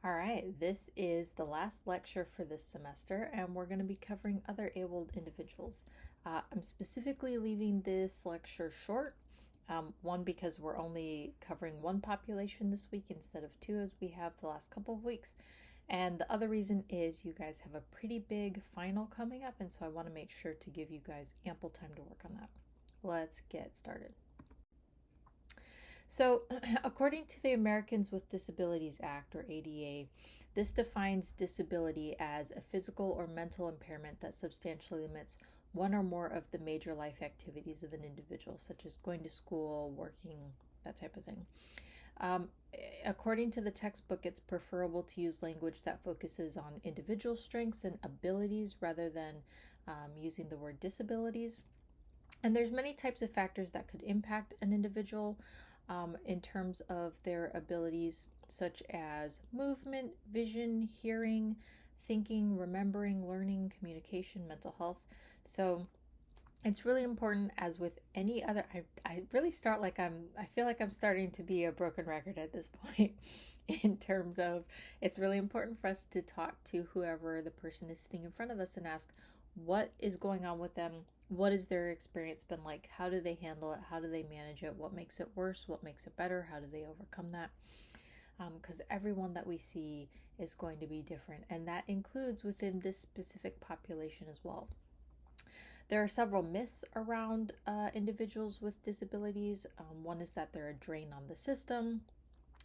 All right, this is the last lecture for this semester, and we're going to be covering other abled individuals. I'm specifically leaving this lecture short. One, because we're only covering one population this week instead of two as we have the last couple of weeks. And the other reason is you guys have a pretty big final coming up, and so I want to make sure to give you guys ample time to work on that. Let's get started. So, according to the Americans with Disabilities Act, or ADA, this defines disability as a physical or mental impairment that substantially limits one or more of the major life activities of an individual, such as going to school, working, that type of thing. Um, According to the textbook, it's preferable to use language that focuses on individual strengths and abilities rather than using the word disabilities. And there's many types of factors that could impact an individual in terms of their abilities, such as movement, vision, hearing, thinking, remembering, learning, communication, mental health. So it's really important, as with any other. I really start like I feel like I'm starting to be a broken record at this point in terms of it's really important for us to talk to whoever the person is sitting in front of us and ask what is going on with them. What has their experience been like? How do they handle it? How do they manage it? What makes it worse? What makes it better? How do they overcome that? Because everyone that we see is going to be different, and that includes within this specific population as well. There are several myths around individuals with disabilities. One is that they're a drain on the system,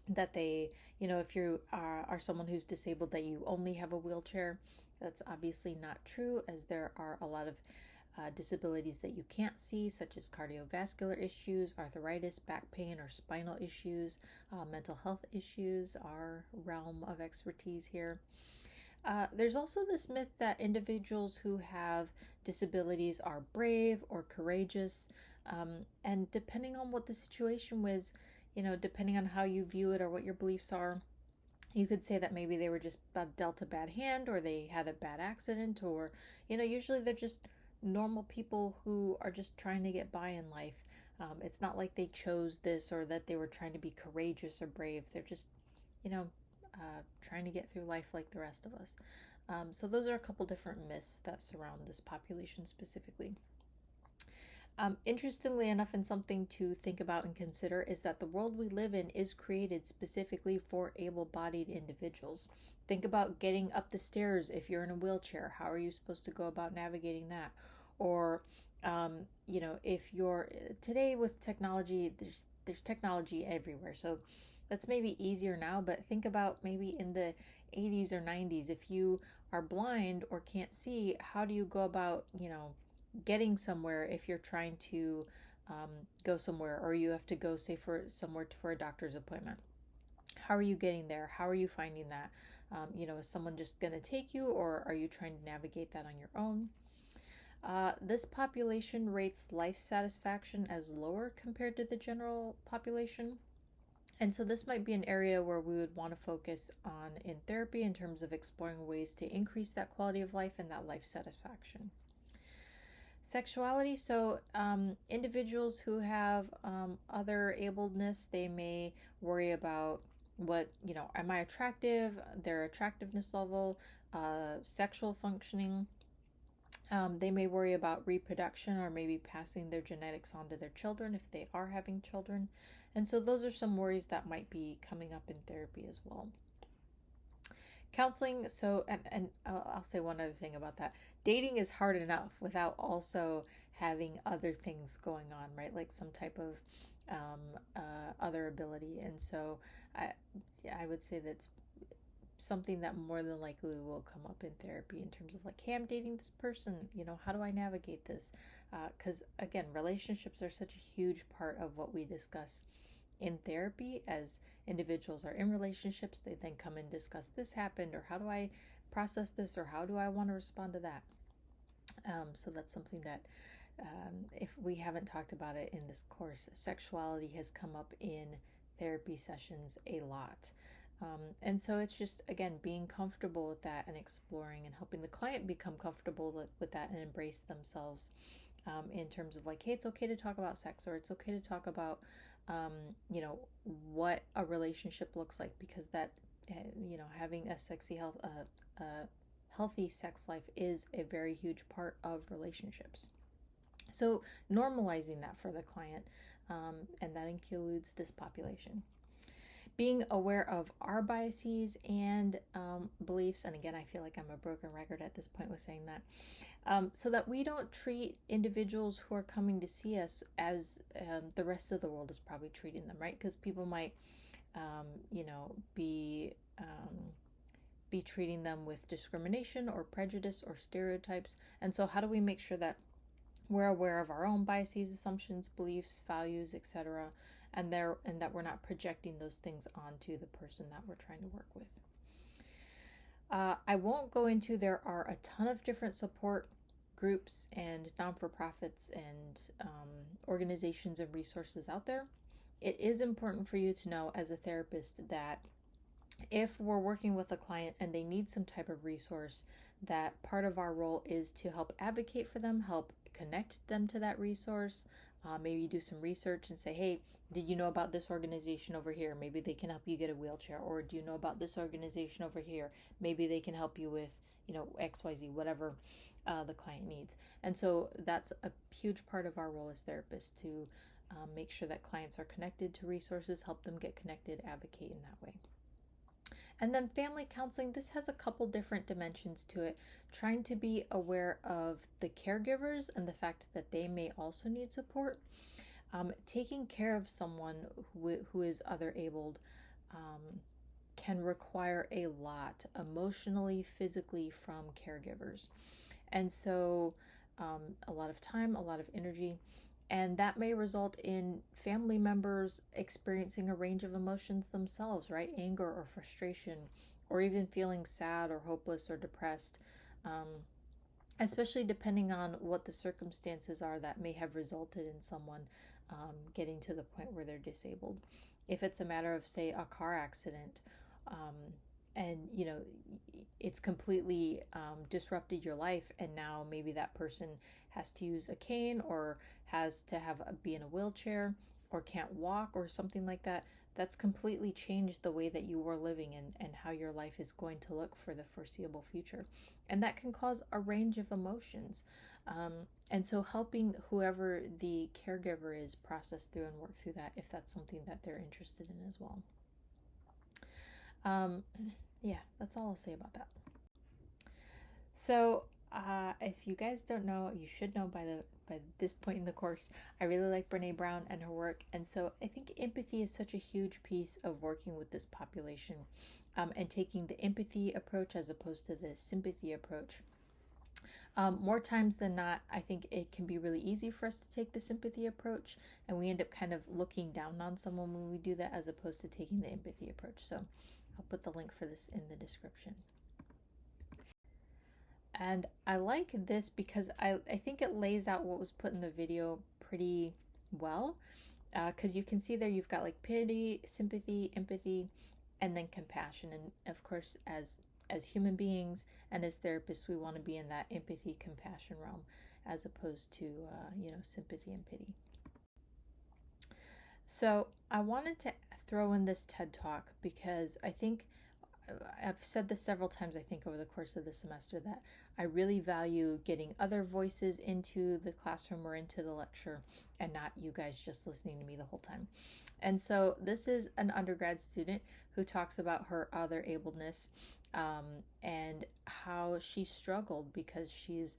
that they, if you are someone who's disabled, that you only have a wheelchair. That's obviously not true, as there are a lot of disabilities that you can't see, such as cardiovascular issues, arthritis, back pain, or spinal issues. Mental health issues are realm of expertise here. There's also this myth that individuals who have disabilities are brave or courageous. And depending on what the situation was, depending on how you view it or what your beliefs are, you could say that maybe they were just dealt a bad hand, or they had a bad accident, or, usually they're just normal people who are just trying to get by in life. It's not like they chose this or that they were trying to be courageous or brave. They're just, you know, trying to get through life like the rest of us. So those are a couple different myths that surround this population specifically. Interestingly enough, and something to think about and consider, is that the world we live in is created specifically for able-bodied individuals. Think about getting up the stairs if you're in a wheelchair. How are you supposed to go about navigating that? Or, if you're today with technology, there's technology everywhere. So that's maybe easier now, but think about maybe in the 80s or 90s, if you are blind or can't see, how do you go about, getting somewhere if you're trying to go somewhere, or you have to go, say, for somewhere for a doctor's appointment? How are you getting there? How are you finding that? Is someone just going to take you, or are you trying to navigate that on your own? This population rates life satisfaction as lower compared to the general population. And so this might be an area where we would want to focus on in therapy in terms of exploring ways to increase that quality of life and that life satisfaction. Sexuality. So individuals who have other ableness, they may worry about am I attractive, their attractiveness level, sexual functioning. They may worry about reproduction, or maybe passing their genetics on to their children if they are having children. And so those are some worries that might be coming up in therapy as well. Counseling. So, and I'll say one other thing about that. Dating is hard enough without also having other things going on, right? Like some type of other ability. And so I would say that's something that more than likely will come up in therapy in terms of like, hey, I'm dating this person, how do I navigate this? Because again, relationships are such a huge part of what we discuss in therapy. As individuals are in relationships, they then come and discuss, this happened, or how do I process this, or how do I want to respond to that? So that's something that if we haven't talked about it in this course, sexuality has come up in therapy sessions a lot. And so it's just, again, being comfortable with that and exploring and helping the client become comfortable with that and embrace themselves in terms of like, hey, it's okay to talk about sex, or it's okay to talk about you know, what a relationship looks like, because that, you know, having a healthy sex life is a very huge part of relationships. So normalizing that for the client, and that includes this population. Being aware of our biases and beliefs, and again, I feel like I'm a broken record at this point with saying that, so that we don't treat individuals who are coming to see us as the rest of the world is probably treating them, right? Because people might, you know, be treating them with discrimination or prejudice or stereotypes. And so how do we make sure that we're aware of our own biases, assumptions, beliefs, values, etc., and that we're not projecting those things onto the person that we're trying to work with. I won't go into, there are a ton of different support groups and non-for-profits and organizations and resources out there. It is important for you to know as a therapist that if we're working with a client and they need some type of resource, that part of our role is to help advocate for them, help connect them to that resource, maybe do some research and say, hey, did you know about this organization over here? Maybe they can help you get a wheelchair. Or do you know about this organization over here? Maybe they can help you with, you know, XYZ, whatever the client needs. And so that's a huge part of our role as therapists, to make sure that clients are connected to resources, help them get connected, advocate in that way. And then family counseling, this has a couple different dimensions to it, trying to be aware of the caregivers and the fact that they may also need support. Taking care of someone who is other abled can require a lot emotionally, physically from caregivers. And so a lot of time, a lot of energy. And that may result in family members experiencing a range of emotions themselves, right? Anger or frustration, or even feeling sad or hopeless or depressed, especially depending on what the circumstances are that may have resulted in someone getting to the point where they're disabled. If it's a matter of, say, a car accident, and you know, it's completely disrupted your life, and now maybe that person has to use a cane or has to be in a wheelchair or can't walk or something like that. That's completely changed the way that you were living and how your life is going to look for the foreseeable future. And that can cause a range of emotions. And so helping whoever the caregiver is process through and work through that, if that's something that they're interested in as well. Yeah, that's all I'll say about that. So if you guys don't know, you should know by this point in the course, I really like Brene Brown and her work. And so I think empathy is such a huge piece of working with this population, and taking the empathy approach as opposed to the sympathy approach. More times than not, I think it can be really easy for us to take the sympathy approach, and we end up kind of looking down on someone when we do that, as opposed to taking the empathy approach. So I'll put the link for this in the description. And I like this because I think it lays out what was put in the video pretty well, because you can see there you've got like pity, sympathy, empathy, and then compassion. And of course, as human beings and as therapists, we want to be in that empathy, compassion realm, as opposed to you know, sympathy and pity. So I wanted to throw in this TED Talk because I think I've said this several times, I think, over the course of the semester, that I really value getting other voices into the classroom or into the lecture, and not you guys just listening to me the whole time. And so this is an undergrad student who talks about her other ableness, and how she struggled because she's,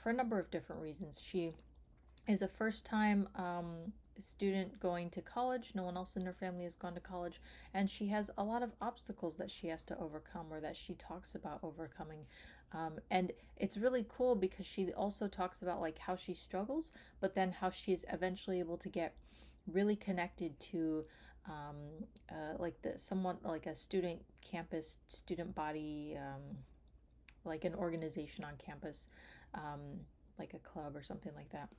for a number of different reasons. She is a first-time student going to college. No one else in her family has gone to college, and she has a lot of obstacles that she has to overcome, or that she talks about overcoming. And it's really cool because she also talks about like how she struggles, but then how she's eventually able to get really connected to like someone like a student campus, student body, like an organization on campus, like a club or something like that.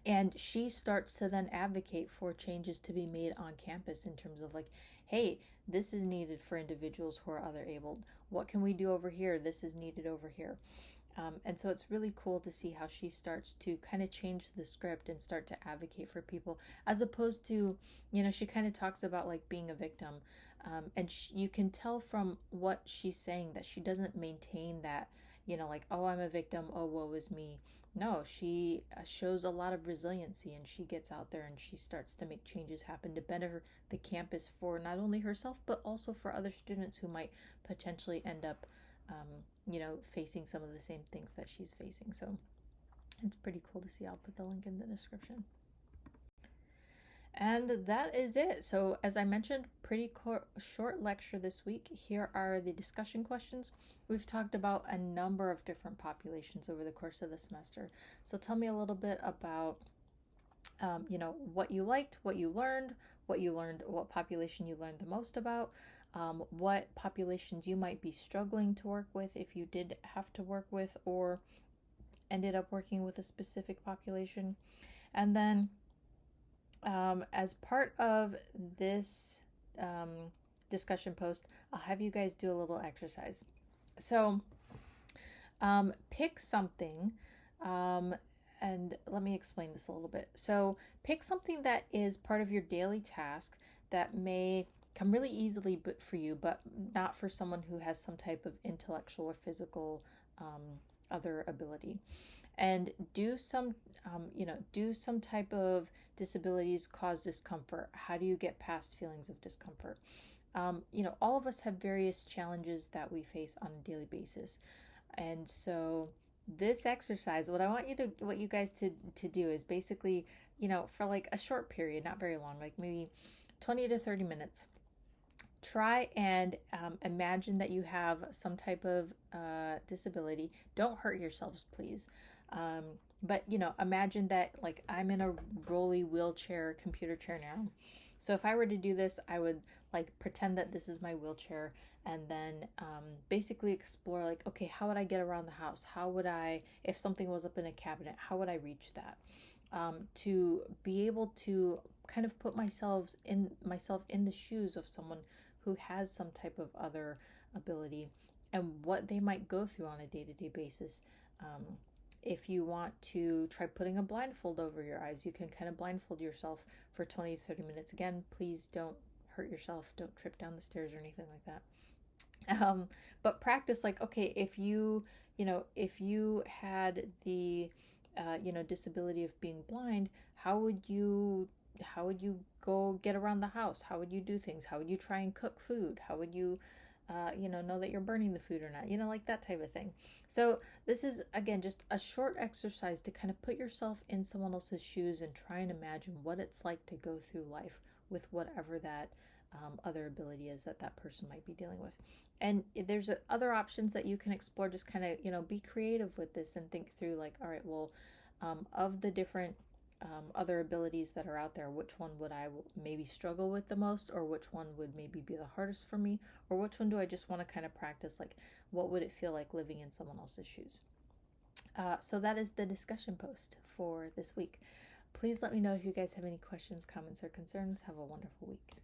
And she starts to then advocate for changes to be made on campus in terms of like, hey, this is needed for individuals who are other abled. What can we do over here? This is needed over here. And so it's really cool to see how she starts to kind of change the script and start to advocate for people, as opposed to, she kind of talks about like being a victim. And you can tell from what she's saying that she doesn't maintain that, like, oh, I'm a victim, oh, woe is me. No, she shows a lot of resiliency, and she gets out there and she starts to make changes happen to better the campus for not only herself, but also for other students who might potentially end up facing some of the same things that she's facing. So it's pretty cool to see. I'll put the link in the description. And that is it. So, as I mentioned, pretty short lecture this week. Here are the discussion questions. We've talked about a number of different populations over the course of the semester. So, tell me a little bit about, what you liked, what you learned, what population you learned the most about, what populations you might be struggling to work with if you did have to work with or ended up working with a specific population. And then as part of this discussion post, I'll have you guys do a little exercise. So pick something, and let me explain this a little bit. So pick something that is part of your daily task that may come really easily for you, but not for someone who has some type of intellectual or physical other ability. And do some type of disabilities cause discomfort? How do you get past feelings of discomfort? All of us have various challenges that we face on a daily basis. And so this exercise, what you guys to do is basically, for like a short period, not very long, like maybe 20 to 30 minutes, try and imagine that you have some type of disability. Don't hurt yourselves, please. But imagine that, like, I'm in a rolly wheelchair computer chair now. So if I were to do this, I would like pretend that this is my wheelchair, and then basically explore, like, okay, how would I get around the house? How would I, if something was up in a cabinet, how would I reach that? To be able to kind of put myself in the shoes of someone who has some type of other ability, and what they might go through on a day-to-day basis. If you want to try putting a blindfold over your eyes, you can kind of blindfold yourself for 20 to 30 minutes. Again, please don't hurt yourself. Don't trip down the stairs or anything like that. But practice, like, okay, if you had the, disability of being blind, how would you go get around the house? How would you do things? How would you try and cook food? How would you know that you're burning the food or not, like that type of thing. So this is, again, just a short exercise to kind of put yourself in someone else's shoes and try and imagine what it's like to go through life with whatever that other ability is that person might be dealing with. And there's other options that you can explore. Just kind of, be creative with this and think through, like, all right, well, of the different other abilities that are out there, which one would I maybe struggle with the most, or which one would maybe be the hardest for me, or which one do I just want to kind of practice, like, what would it feel like living in someone else's shoes? So that is the discussion post for this week. Please let me know if you guys have any questions, comments, or concerns. Have a wonderful week.